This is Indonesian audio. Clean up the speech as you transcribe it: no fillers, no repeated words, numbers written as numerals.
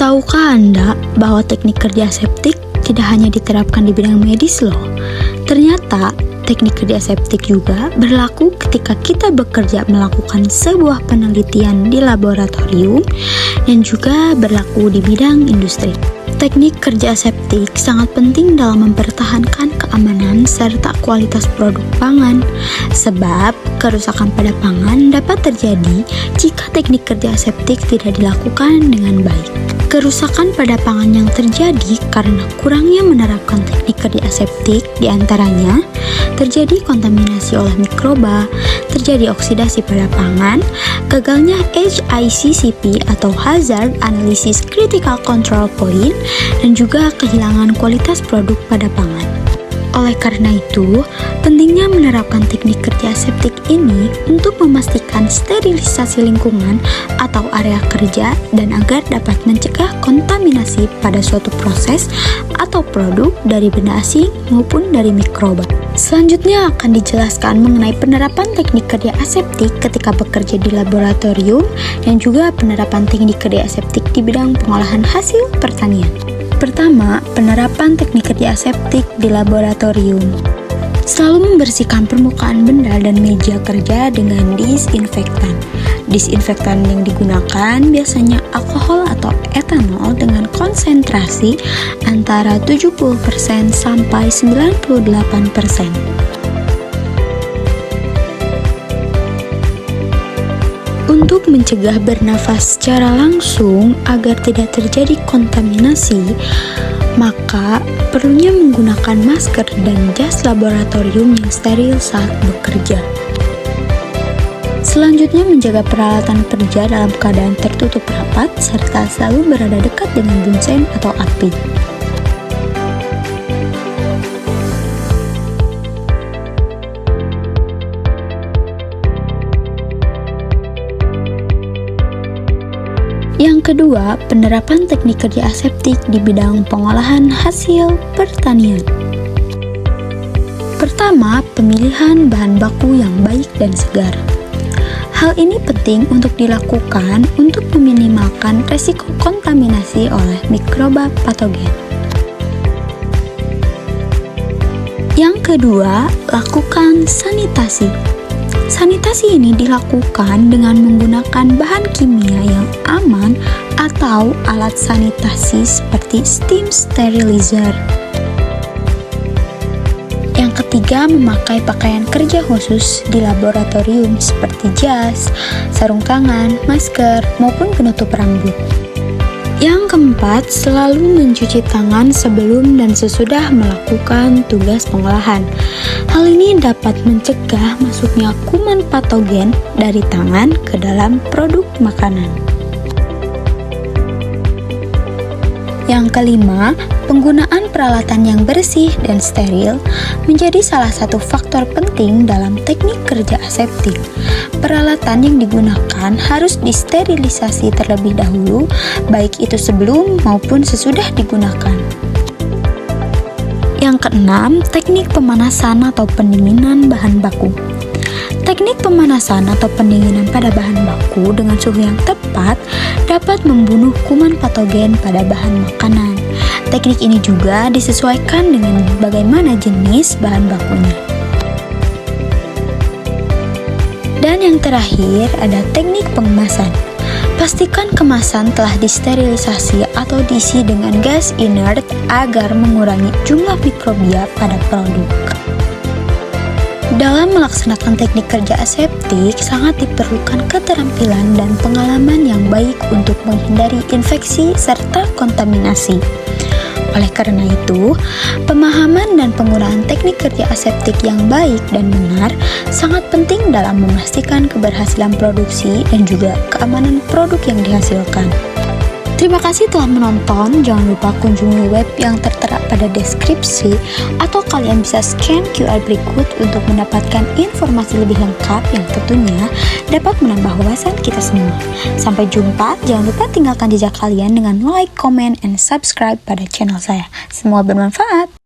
Tahukah Anda bahwa teknik kerja aseptik tidak hanya diterapkan di bidang medis loh? Ternyata teknik kerja aseptik juga berlaku ketika kita bekerja melakukan sebuah penelitian di laboratorium dan juga berlaku di bidang industri. Teknik kerja aseptik sangat penting dalam mempertahankan keamanan serta kualitas produk pangan, sebab kerusakan pada pangan dapat terjadi jika teknik kerja aseptik tidak dilakukan dengan baik. Kerusakan pada pangan yang terjadi karena kurangnya menerapkan teknik kerja aseptik diantaranya terjadi kontaminasi oleh mikroba, terjadi oksidasi pada pangan, gagalnya HACCP atau Hazard Analysis Critical Control Point, dan juga kehilangan kualitas produk pada pangan. Oleh karena itu, pentingnya menerapkan teknik kerja aseptik ini untuk memastikan sterilisasi lingkungan atau area kerja dan agar dapat mencegah kontaminasi pada suatu proses atau produk dari benda asing maupun dari mikroba. Selanjutnya akan dijelaskan mengenai penerapan teknik kerja aseptik ketika bekerja di laboratorium dan juga penerapan teknik kerja aseptik di bidang pengolahan hasil pertanian. Pertama, penerapan teknik kerja aseptik di laboratorium. Selalu membersihkan permukaan benda dan meja kerja dengan disinfektan. Disinfektan yang digunakan biasanya alkohol atau etanol dengan konsentrasi antara 70% sampai 98%. Untuk mencegah bernafas secara langsung agar tidak terjadi kontaminasi, maka perlunya menggunakan masker dan jas laboratorium yang steril saat bekerja. Selanjutnya, menjaga peralatan kerja dalam keadaan tertutup rapat serta selalu berada dekat dengan bunsen atau api. Yang kedua, penerapan teknik kerja aseptik di bidang pengolahan hasil pertanian. Pertama, pemilihan bahan baku yang baik dan segar. Hal ini penting untuk dilakukan untuk meminimalkan resiko kontaminasi oleh mikroba patogen. Yang kedua, lakukan sanitasi. Sanitasi ini dilakukan dengan menggunakan bahan kimia yang aman atau alat sanitasi seperti steam sterilizer. Yang ketiga, memakai pakaian kerja khusus di laboratorium seperti jas, sarung tangan, masker, maupun penutup rambut. Yang keempat, selalu mencuci tangan sebelum dan sesudah melakukan tugas pengolahan. Hal ini dapat mencegah masuknya kuman patogen dari tangan ke dalam produk makanan. Yang kelima, penggunaan peralatan yang bersih dan steril menjadi salah satu faktor penting dalam teknik kerja aseptik. Peralatan yang digunakan harus disterilisasi terlebih dahulu, baik itu sebelum maupun sesudah digunakan. Yang keenam, teknik pemanasan atau pendinginan bahan baku. Teknik pemanasan atau pendinginan pada bahan baku dengan suhu yang tepat dapat membunuh kuman patogen pada bahan makanan. Teknik ini juga disesuaikan dengan bagaimana jenis bahan bakunya. Dan yang terakhir ada teknik pengemasan. Pastikan kemasan telah disterilisasi atau diisi dengan gas inert agar mengurangi jumlah mikrobia pada produk. Dalam melaksanakan teknik kerja aseptik, sangat diperlukan keterampilan dan pengalaman yang baik untuk menghindari infeksi serta kontaminasi. Oleh karena itu, pemahaman dan penggunaan teknik kerja aseptik yang baik dan benar sangat penting dalam memastikan keberhasilan produksi dan juga keamanan produk yang dihasilkan. Terima kasih telah menonton. Jangan lupa kunjungi web yang tertera pada deskripsi atau kalian bisa scan QR berikut untuk mendapatkan informasi lebih lengkap yang tentunya dapat menambah wawasan kita semua. Sampai jumpa. Jangan lupa tinggalkan jejak kalian dengan like, comment, and subscribe pada channel saya. Semua bermanfaat.